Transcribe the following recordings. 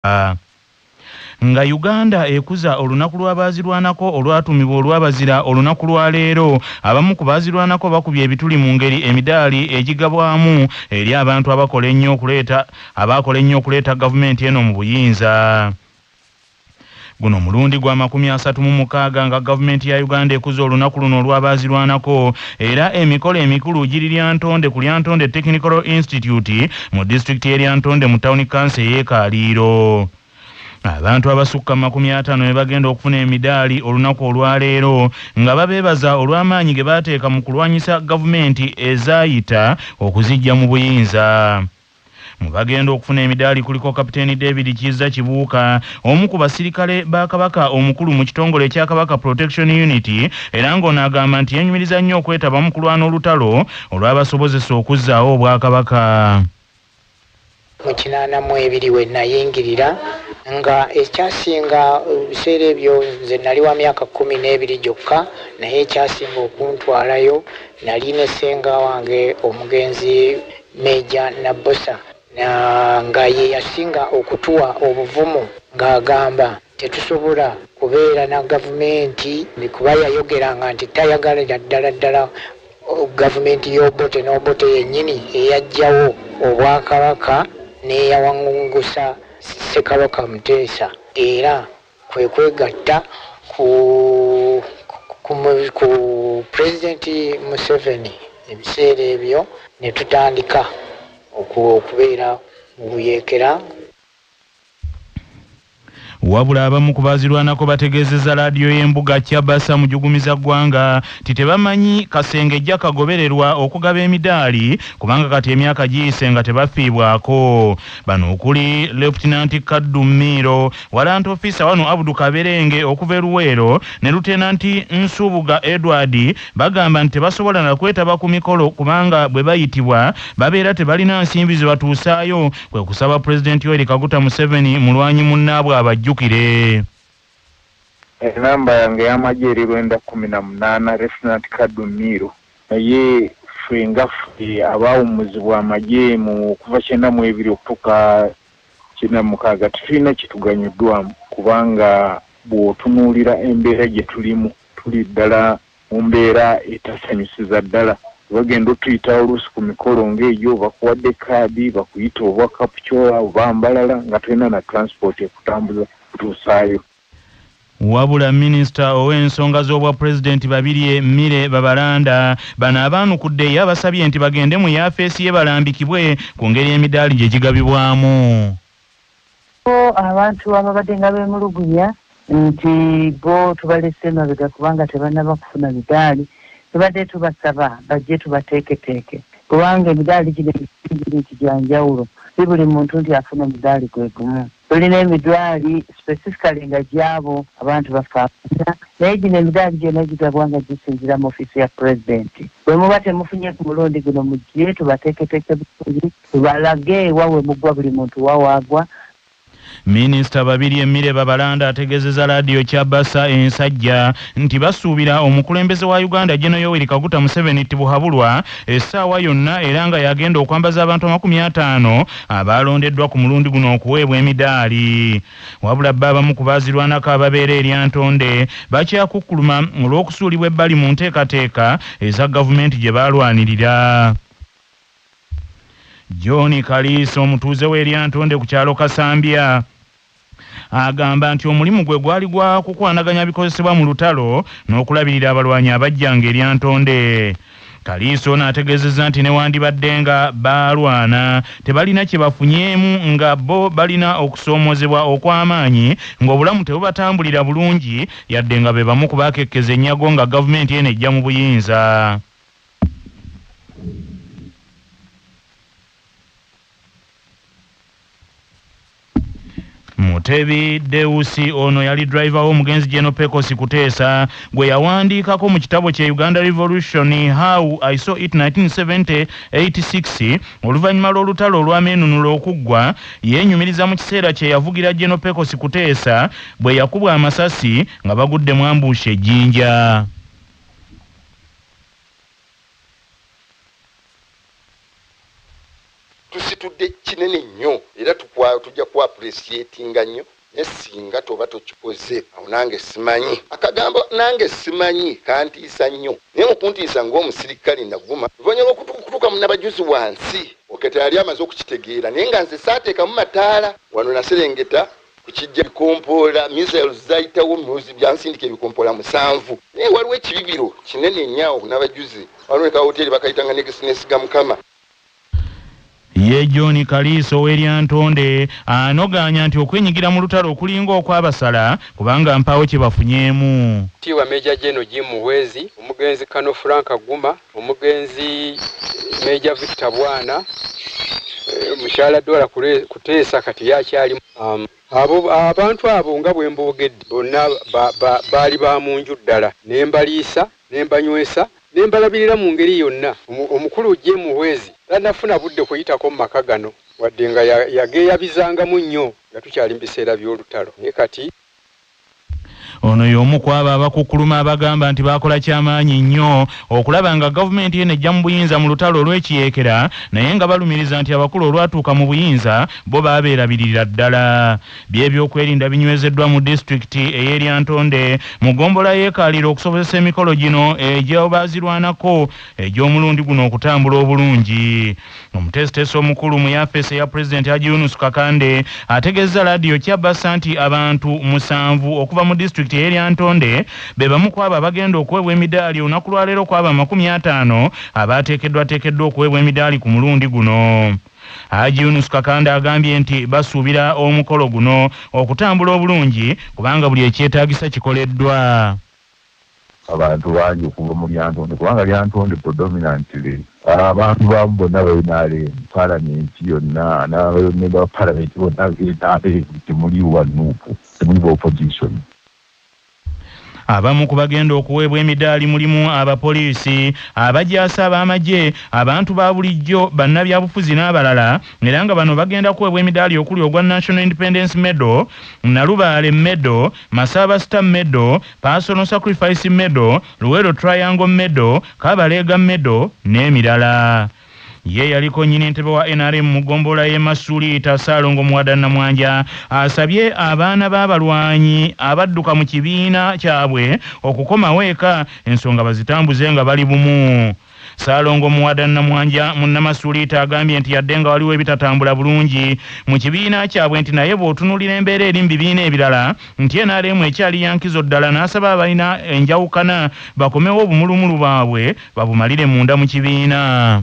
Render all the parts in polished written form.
nga Uganda ekuza olunaku lw'abaazirwanako olwatumibwa olw'abazira olunaku lwa leero abamu ku baazirwanako bakubye ebituli mu ngeri emidaali egigabwamu eri abantu abakola ennyo okuleeta gavumenti eno mu buyinza. Guno mulundi gwa 36 nga gavumenti ya Uganda ekuza olunaku luno olw'abaazirwanako era emikolo emikulu giri Lyantonde ku Lyantonde Technical Institute mu disitulikiti y'Eryantonde mu Town Council y'Ekaaliiro. Abantu abasukka 50 be bagenda okufuna emidaali olunaku olwaleero nga babeebaza olw'amaanyi ge baateeka mu kulwanyisa gavumenti ezaayita okuzijja mu buyinza. Mu bagenda okufuna emidaali kuliko Kapiteeni David Kizza Kibuuka, omu ku basirikale ba Kabaka omukulu mu kitongole ekya Kabaka Protection Unity, era ng'ono agamba nti yenyumiriza nnyo okwetaba mu kulwana olutalo olw'abasobozesa okuzzaawo Obwakabaka. Mu 82 we nayingirira nga ekyasinga ebiseera ebyo nze nali wa myaka 12 gyokka, naye ekyasinga okuntwalayo nali ne ssenga wange omugenzi Meja Nabosa nga ye yasinga okutuwa obuvumu ng'agamba tetusobola kubeera na gavumenti kuba yayogeranga nti tayagalira ddala gavumenti y'Obote n'Obote yennyini eyajjawo Obwakabaka n'eyawangungusa Ssekabaka Muteesa, era kwe kwegatta ku Pulezidenti Museveni. Ebiseera ebyo ne tutandika okubeera mu buyeekera. Wabula abamu ku baazirwanako bategeezezza laadiyo y'embuga Kyabasa mu jugumiza ggwanga nti tebamanyi kasenge ejja kagobererwa okugaba emidaali kubanga kati emyaka giyise nga tebafiibwako. Bano okuli Lieutenant Kaddu Miro, Warrant Officer wano Abudu Kaberenge okuva e Luweero ne Lieutenant Nsubuga Edward bagamba nti tebasobola na kwetaba ku mikolo kubanga bwe bayitibwa babeera tebalina nsimbi ze batuusaayo, kwe kusaba Pulezidenti Yoweri Kaguta Museveni mulwanyi munnaabwe abajjukire. Enamba yange y'amagye eri 218 Lieutenant Kaddu Miro, naye ffe nga ffe abaawummuzibwa amagye mu kuva 92 okutuuka 96 tulina kituganyuddwamu kubanga bw'otunuulira embeera gye tulimu tuli ddala mu mbeera etasanyusiza ddala. Bagenda otuyita oluusi ku mikolo ng'egyo bakuwadde kaadi bakuyita obwa Kapchora oba Mbalala nga tulina na transport ekutambuza kutuusaayo. Wabula Minisita ow'ensonga z'obwa Pulezidenti Babirye Mire Babalanda bano abaanukudde yabasabye nti bagende mu yaafeesi ye balambikibwe ku ngeri emidaali gye gigabibwamu. Abantu ababadde nga beemulugunya nti bo tubalese emabega kubanga tebannaba kufuna midaali, tubadde tubasaba bajje tubateeketeeke kubanga emidaali gino nti gya njawulo, si buli muntu nti afuna omudaali gwe gumu. Tulina emidaali specifically nga gyabo abantu bafaafuna, naye gino emidaali gyonna gigabwa nga gisinzira mu ofiisi ya Pulezidenti. Bwe muba temufunye ku mulundi guno mujje tubateeketeeke bulungi, tubalage ewawe muggwa buli muntu wawaagwa. Minisita Babirye Mire Babalanda ategeezezza laadiyo Kyabasa ensajja nti basuubira omukulembeze wa Uganda General Yoweri Kaguta Museveni tibuhabulwa essaawa yonna era nga yagenda okwambaza abantu 50 abalondeddwa ku mulundi guno okuweebwa emidaali. Wabula abamu ku baazirwanako ababeera eri Ntonde bakyakukkuluma olw'okusuulibwa ebbali mu nteekateeka eza gavumenti gye baalwanirira. John Kaliisa omutuuze w'Eryantonde ku kyalo Kasambya agamba nti omulimu gwe gwali gwa kukwanaganya bikozesebwa mu lutalo n'okulabirira abalwanyi abajjanga Eryantonde. Kaliisa ono ategeezezza nti newandibadde nga baalwana tebalina kye bafunyeemu nga bo balina okusoomozebwa okw'amaanyi ng'obulamu tebubatambulira bulungi yadde nga be bamu ku baakekkeza ennyago nga gavumenti eno ejja mu buyinza. Mutebi Deusi ono yali driver w'omugenzi General Pekosi Kuteesa gwe yawandiikako mu kitabo kye Uganda Revolution How I Saw It 1970-86 oluvannyuma lw'olutalo olw'ameenunula okuggwa, yeenyumiriza mu kiseera kye yavugira General Pekosi Kuteesa bwe yakubwa amasasi nga bagudde mu ambush e Jinja. kitudde kinene nnyo era tujja ku appreciatinga nnyo nesinga toba tokikoze awo nange simanyi akagambo nange simanyi kantiisa nnyo naye mukuntiisa ng'omusirikale naguma luvannyuma okutuuka munabajuzi wansi okete yali amaze okukitegeera naye nga nze saateekamu mataala wano naserengeta kukijja bikompoola missiles zayitawo myuzi byansindika ebikompoola 7 naye waliwo ekibibiro kinene nnyo nabajuzi waliwo ka hoteri bakayitanga negesinesi ga Mukama. Ye John Kaliso w'eryantonde anoganya nti okwenyigira mu lutalo okulinga okwabasala kubanga mpawo kye bafunyemu. Tiwa Major General Jim Muhwezi, omugenzi Kano Frank Aguma, omugenzi Major Victor Bwana, mushala dola kuteesa kati yakyali abantu abo nga bwe mboogedde bonna baali ba munju ddala nembaliisa nembanywesa nembalabirira mu ngeri yonna. Omukulu Jim Muhwezi tanafuna budde kuyitako mu maka gano wadde nga yageeyabizangamu nnyo nga tukyali mu biseera by'olutalo naye kati ono y'omu ku abo abakukuluma abagamba nti bakola kyamaanyi nnyo okulaba nga gavumenti ye nejja mu buyinza mu lutalo olw'ekiyeekera naye nga balumiriza nti abakulu olwatuuka mu buyinza bo baabeerabiririra ddala. By'ebyokwerinda binywezeddwa mu disitulikiti ey'eryantonde mu gombola yeekaalira okusobozesa emikolo gino egy'obaazirwanako egy'omulundi guno okutambula obulungi. Omuteesiteesi omukulu mu yafeesi eya pulezidenti Haji Yunus Kakande ategeeza laadiyo Kyabasa nti abantu 7 okuva mu disitulikiti ey'eryantonde be bamu ku abo abagenda okuweebwa emidaali olunaku lwaleero kwaba 50 abaateekeddwa okuweebwa emidaali ku mulundi guno. Haji Yunus Kakande agambye nti basuubira omukolo guno okutambula obulungi kubanga buli ekyetaagisa kikoleddwa. Abantu bangi okuva mu lyantonde kubanga lyantonde predominantly abantu bamu bonna balina palamenti yonna n'abamemba ba palamenti bonna temuli wanuupu temuli ba opposition. Abamu ku bagenda okuweebwa emidaali mulimu abapoliisi, abajaasi ab'amagye, abantu ba bulijjo, bannabyabufuzi n'abalala, era nga bano bagenda kuweebwa emidaali okuli ogwa National Independence Medal, Nalubaale Medal, Masabasita Medal, Personal Sacrifice Medal, Luwero Triangle Medal, Kabalega Medal n'emirala. Ye yaliko nnyini ntebe wa NRM mu ggombolola y'e Masuliita Ssaalongo Muwada Namwanja asabye abaana b'abalwanyi abadduka mu kibiina kyabwe okukomawo eka ensonga bazitambuze nga bali bumu. Ssaalongo Muwada Namwanja mu Namasuliita agambye nti yadde nga waliwo ebitatambula bulungi mu kibiina kyabwe nti naye bw'otunuulira embeera eri mu bibiina ebirala nti NRM ekyali yankizo ddala n'asaba abalina enjawukana bakomewo obumulumulu baabwe babumalire munda mu kibiina.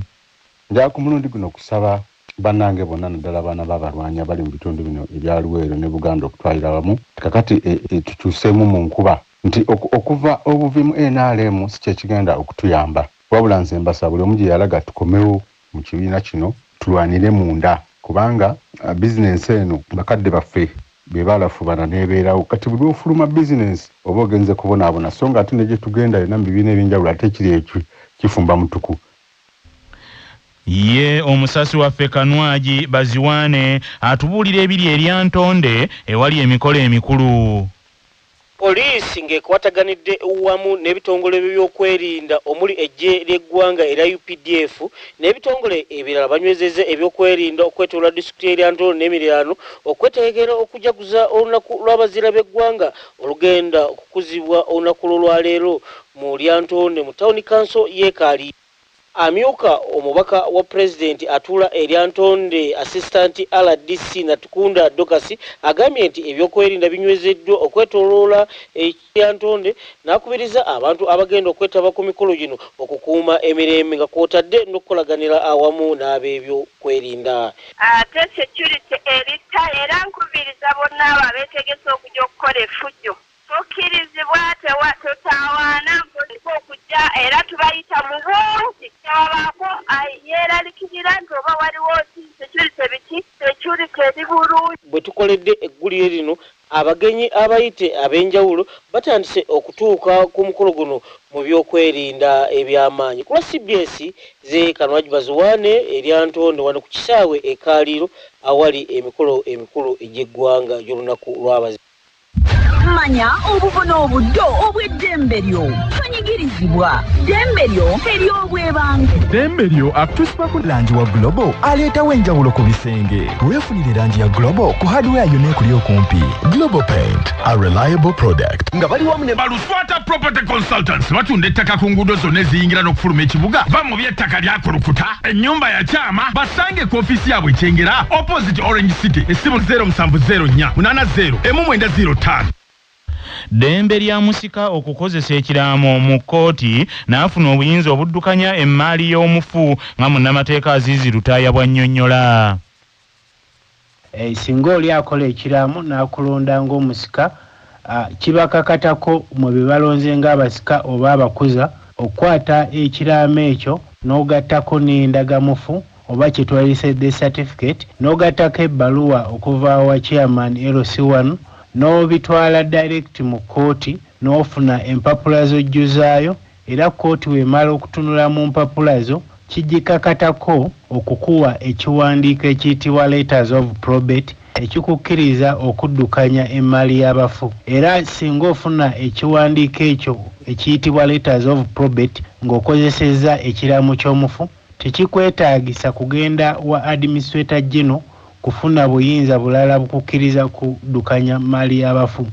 Nja ku mulundi guno kusaba bannange bonna naddala abaana b'abalwanyi abali mu bitundu bino ebya Luweero ne Buganda okutwalira wamu kakati tukyuseemu mu nkuba nti okuva obuvimu NRM si kyekigenda okutuyamba wabula nze mbasaba buli omu gye yalaga tukomewo mu kibiina kino tulwanire munda kubanga bizinensi eno bakadde baffe be balafubana n'ebeerawo kati buli ofuluma bizinensi oba ogenze kubonaabona so nga ate ne gye tugenda yonna mu bibiina ebyenjawulo ate kiri kifumba mutuku. Ye omusasi waffe Kanwaji Baziwane atubuulira ebiri eryantonde ewali emikolo emikulu. Poliisi ng'ekwataganidde wamu n'ebitongole by'okwerinda omuli eggye ly'eggwanga era UPDF n'ebitongole ebirala banywezezza ebyokwerinda okwetooloola disitulikiti y'eryantonde n'emiriraano okwetegekera okujaguza olunaku lw'abazira b'eggwanga olugenda okukuzibwa olunaku lw'olwaleero mu lyantonde mu tawuni kanso y'ekaali. Amyuka omubaka wa president atula eryantonde assistant RDC Natukunda Dokasi agambye nti ebyokwerinda binywezeddwa okwetooloola eryantonde n'akubiriza abantu abagenda okwetaba ku mikolo gino okukuuma emirembe nga kwotadde n'okukolaganira awamu n'ab'ebyokwerinda. Ate security erita era nkubiriza bonna abo abeetegese okujja okukola effujjo tukkirizibwa tutawaana okujja era tubayita mu bungi kyabaako yeeralikirira nti oba waliwo security biki security eri bulungi. Bwe tukoledde eggulire lino abagenyi abayite ab'enjawulo batandise okutuuka ku mukolo guno mu byokwerinda eby'amaanyi. Ku lwa CBS ze Kanwaji Baziwane eryantonde wano ku kisaawe ekaaliro awali emikolo emikulu egy'eggwanga gy'olunaku lw'abazira. manya obubona obuddo obw'eddembe lyo tonyigirizibwa ddembe lyo ery'obwebange ddembe lyo akutusibako langi wa Global aleetawo enjawulo ku bisenge weefunire langi ya Global ku hardware yonna ekuli okumpi. Global Paint, a reliable product. nga bali wamu ne Baluswata Property Consultants batunda ettaka ku nguudo zonna eziyingira n'okufuluma ekibuga va mu by'ettaka lyakulukuta ennyumba ya kyama basange ku ofiisi yaabwe ekyengera opposite Orange City essimu 0704 80 1905. Dembe lya musika okukozesa ekiraamo mu kkooti n'afuna obuyinza obuddukanya emmaali y'omufu nga munnamateeka Azizi Lutaaya bwannyonnyola. Singa oli akola ekiraamo n'akulonda ng'omusika kibakakatako mu bye balonze ng'abasika oba abakuza okukwata ekiraamo ekyo n'ogattako n'endagamufu oba kye twayise death certificate n'ogattako ebbaluwa okuva wa chairman LC1 n'obitwala direct mu kkooti n'ofuna empapula z'ojjuzaayo era kkooti w'emala okutunula mu mpapula zo kijikakatako okukuwa ekiwandiiko ekiyitibwa letters of probate ekikukkiriza okuddukanya emmaali y'abafu era singa ofuna ekiwandiiko ekyo ekiyitibwa letters of probate ng'okozesezza ekiraamo ky'omufu tekikwetaagisa kugenda wa administrator general kufuna buyinza bulala bukukkiriza kuddukanya mali y'abafu.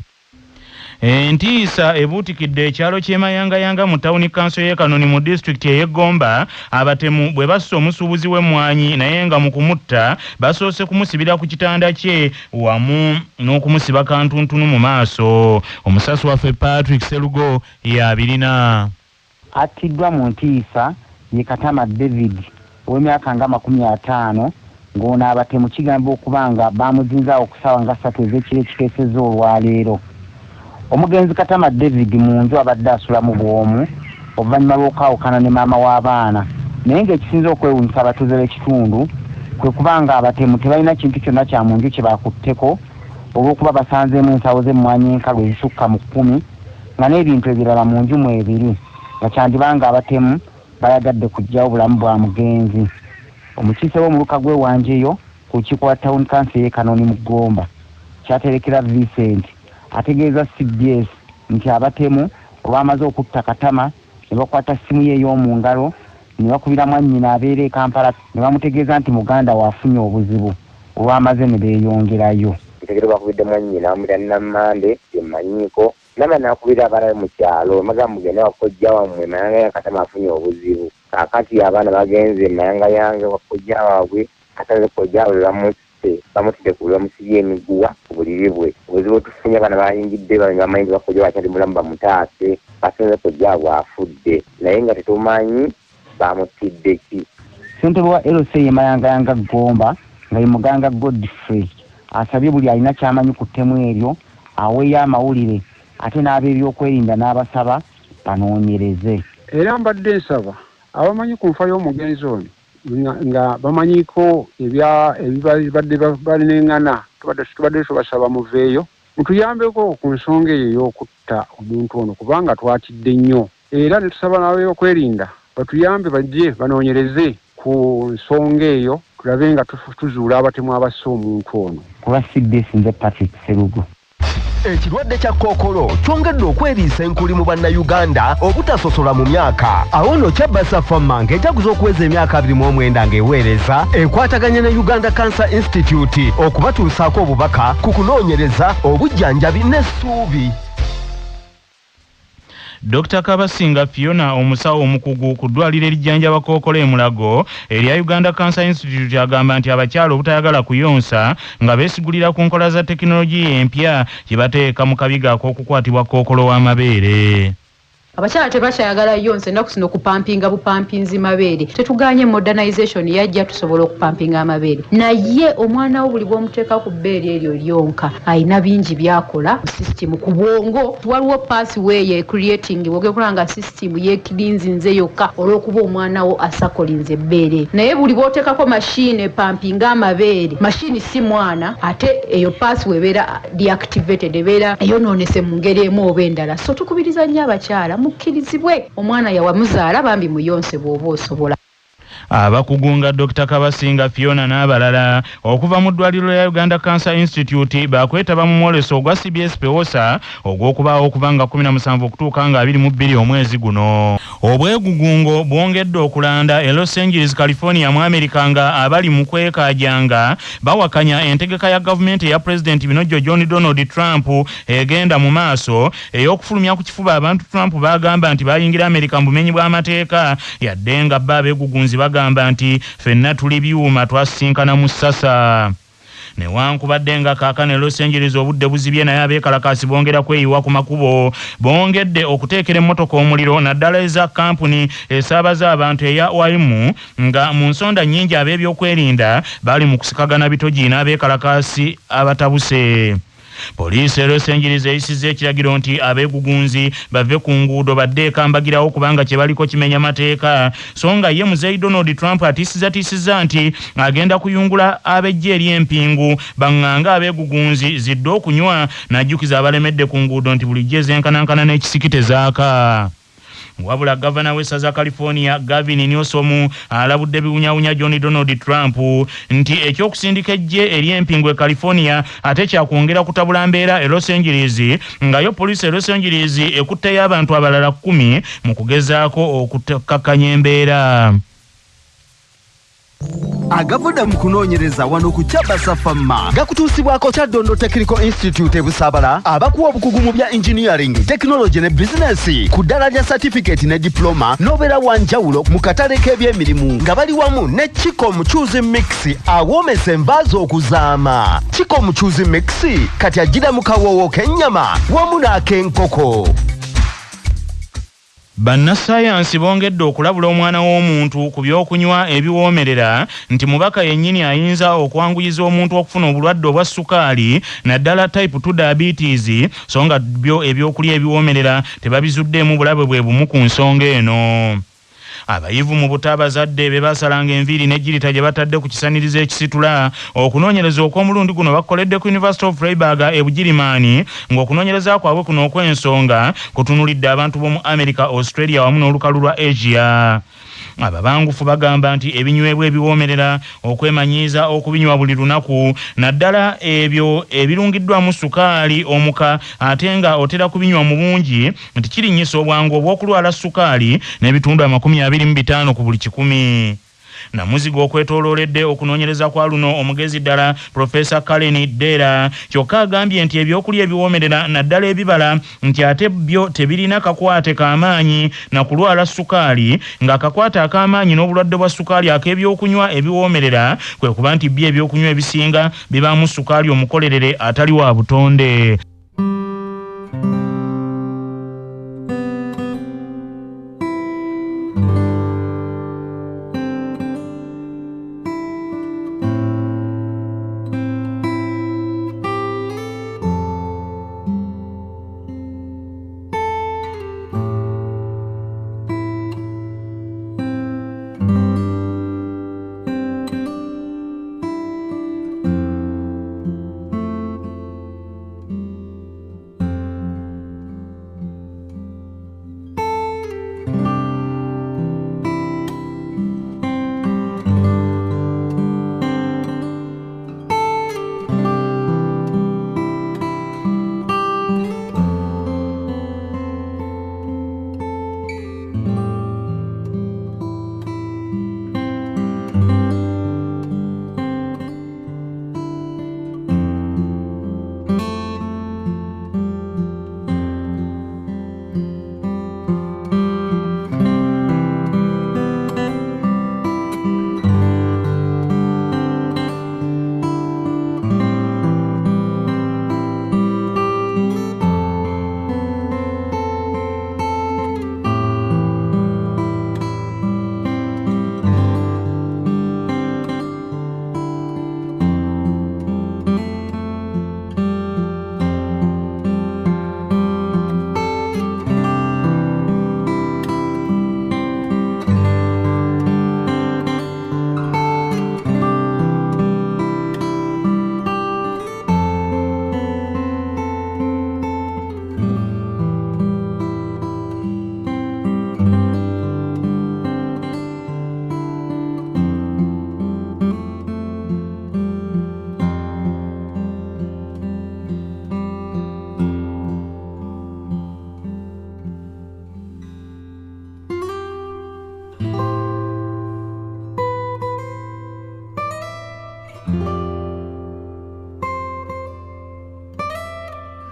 Entiisa ebuutikidde ekyalo ky'emayangayanga mu tawuni kanso y'e Kanoni mu disitulikiti ey'Egomba abatemu bwe bassa omusuubuzi w'emmwanyi naye nga mu kumutta basoose kumusibira ku kitanda kye wamu n'okumusiba kantuntunu mu maaso. Omusasi waffe Patrick Serugo y'abirina. Attiddwa mu Ntiisa ye Katama David ow'emyaka nga 50 ng'ono abatemu kigamba okuba nga baamuzinzaawo ku ssaawa nga 3 ez'ekiro ekikeesezza olwaleero. Omugenzi Katama David mu nju abadde asula mu bwomu oluvannyuma lw'okwawukana ne maama w'abaana naye ng'ekisinza okwewuunyisa abatuuze b'ekitundu kwe kuba nga abatemu tebalina kintu kyonna kya mu nju kye bakutteko olw'okuba basanzeemu ensawo z'emmwanyi enkalu ezisukka mu 10 nga n'ebintu ebirala mu nju mu ebiri nga kyandibanga abatemu bayagadde kuggyawo obulamu bwa mugenzi. Omukiise w'omuluka gw'ewanjeyo ku lukiiko lwa Town Council y'e Kanoni mu Gomba Kyaterekera Vincent ategeeza CBS nti abatemu olwamaze okutta Katama ne bakwata ssimu ye ey'omu ngalo ne bakubira mwannyina abeera e Kampala ne bamutegeeza nti muganda waafunye obuzibu olwamaze ne beeyongerayo. Kitegere bakubidde mwannyina amulya Nammande emanyiiko nama nakubira abaana mu kyalo maga mugende wakojja wammwe mayanga ya Katama afunye obuzibu. Kakati abaana bagenze mayanga yange wakojja waabwe ataze kojja bamutidde ku bamusibye emiguwa ku buliri bwe. Obuzibu tufunye abaana bayingidde balinga amayingi bakojja wakyali mulamu bamutaase basinze kojja bwafudde naye nga tetumanyi bamutidde ki. Ssentebe wa LC mayanga yanga Gomba nga ye Muganga Godfrey asabye buli alina kyamanyi ku ttemu eryo aweeyo amawulire ate n'ab'ebyokwerinda n'abasaba banoonyereze. Era mbadde nsaba abamanyi ku nfa y'omugenzi ono nga bamanyiko ebibadde balinengana tubadde tubasaba muveeyo mutuyambeko ku nsonga eyo ey'okutta omuntu ono kubanga twatidde nnyo era ne tusaba n'ab'ebyokwerinda batuyambe bajje banoonyereze ku nsonga eyo tulabe nga tuzuula abatemu abassa omuntu ono. Kuba CBS nze Patrick Serugo. Ekirwadde kya kookolo kyongedde okweriisa enkuli mu bannayuganda obutasosola mu myaka. Awo nno Kyabasa Farmer ng'ejaguza okuweza emyaka 29 ng'eweereza ekwataganye ne Uganda Cancer Institute okubatuusaako obubaka ku kunoonyereza obujjanjabi n'essuubi. Dr. Kabasinga Fiona omusawo omukugu ku ddwaliro erijjanjaba Kookolo e Mulago erya Uganda Cancer Institute agamba nti abakyala obutayagala kuyonsa nga beesigulira ku nkola za tekinologiya empya kibateeka mu kabiga ak'okukwatibwa Kookolo w'amabeere. Abakyala tebakyayagala yonse ennaku zino okupampinga bupampinzi mabeere. Tetuganye modernization yajja tusobola okupampinga amabeere. Naye omwana wo buli bw'omuteeka ku bbeere eryo lyonka ayina bingi byakola mu system ku bwongo. Waliwo pathway creating wogekulanga system yekirinzinze yokka olw'okuba omwana wo asakolinze ebbeere. Naye buli bw'oteekako machine pampinga amabeere machine si mwana ate eyo pathway ebeera deactivated ebeera eyonoonese mu ngeri emu oba endala. So tukubiriza nnyo abakyala mukkirizibwe omwana yawamuzaala bambi muyonse bw'oba osobola. abakugunga Dr. Kabasinga Fiona n'abalala okuva mu ddwaliro lya Uganda Cancer Institute bakwetaba mu mwoleso ogwa CBS Pewosa ogw'okubaawo okuva nga 17 okutuuka nga 22 omwezi guno. Obwegugungo bwongedde okulanda e Los Angeles, California mu America nga abali mu kwekaajanga bawakanya entegeka ya gavumenti ya President Binojjo John Donald Trump egenda mu maaso ey'okufulumya ku kifuba abantu Trump bagamba nti bayingira America mu bumenyi bw'amateeka yadde nga abeegugunzi bagamba nti ffenna tuli byuma twasinkana mu ssasa. Newankubadde nga kaakano Los Angeles obudde buzibye naye abeekalakaasi bongera kweyiwa ku makubo bongedde okuteekera emmotoka omuliro naddala eza kampuni esaabaza abantu eya Waymu nga mu nsonda nnyingi ab'ebyokwerinda bali mu kusikagana bitogi n'abeekalakaasi abatabuse. Poliisi e Los Angeles eyisizza ekiragiro nti abeegugunzi bave ku nguudo badde ekambagirawo kubanga kye baliko kimenya mateeka so nga ye muzeeyi Donald Trump atiisizza nti agenda kuyungula ab'ejja ery'empingu baŋŋanga abeegugunzi zidde okunywa n'ajjukiza abalemedde ku nguudo nti bulijjo ezenkanankana n'ekisikite zaaka. Wabula gavana w'essaza California Gavin Newsom alabudde biwunyawunya John Donald Trump nti ekyokusindika ejje ery'empingu e California ate kyakwongera kutabula mbeera e Los Angeles nga yo poliisi e Los Angeles ekutteyo abantu abalala 10 mu kugezaako okukakkanya embeera. Agavudde mu kunoonyereza wano ku Kyabasa Famma gakutuusibwako Kyaddondo Technical Institute Busaabala abakuwa obukugu mu bya engineering, technology ne business ku ddala lya certificate ne diploma n'obeera wa njawulo mu katale k'ebyemirimu nga bali wamu ne Chiko Muchuzi Mix awoomesa envaazi okuzaama. Chiko Muchuzi Mix kati agira mu kawoowo k'ennyama wamu n'ak'enkoko. Bannasayansi bongedde okulabula omwana w'omuntu ku by'okunywa ebiwoomerera nti mubaka yennyini ayinza okwanguyiza omuntu okufuna obulwadde obwa ssukaali naddala type 2 diabetes so nga byo ebyokulya ebiwoomerera tebabizuddeemu bulabe bwe bumu ku nsonga eno. Abayivu mu butabazadde be basalanga enviiri n'ejjirita gye batadde ku kisanirizo ekisitula okunoonyereza okw'omulundi guno bakoledde ku University of Freiburg e Bugirimaani ng'okunoonyereza kwabwe kuno okw'ensonga kutunulidde abantu b'omu America, Australia wamu n'olukalu lwa Asia. Ababangufu bagamba nti ebinywebwa ebiwoomerera okwemanyiiza okubinywa buli lunaku naddala ebyo ebirungiddwamu ssukaali omuka ate nga otera kubinywa mu bungi nti kirinnyisa obwangu obw'okulwala ssukaali n'ebitundu 25 ku buli 100. Namuzigo okwetoolooledde okunoonyereza kwa luno omugezi ddala Professor Karen Dera kyokka agambye nti ebyokulya ebiwoomerera naddala ebibala nti ate byo tebirina kakwate k'amaanyi na kulwala ssukaali ng'akakwate ak'amaanyi n'obulwadde bwa ssukaali ak'ebyokunywa ebiwoomerera kwe kuba nti byo ebyokunywa ebisinga bibaamu ssukaali omukolerere atali wa butonde.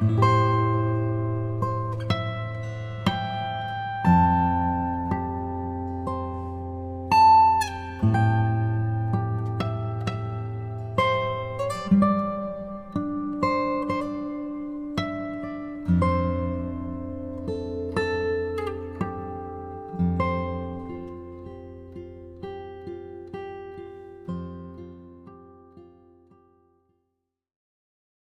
Thank you.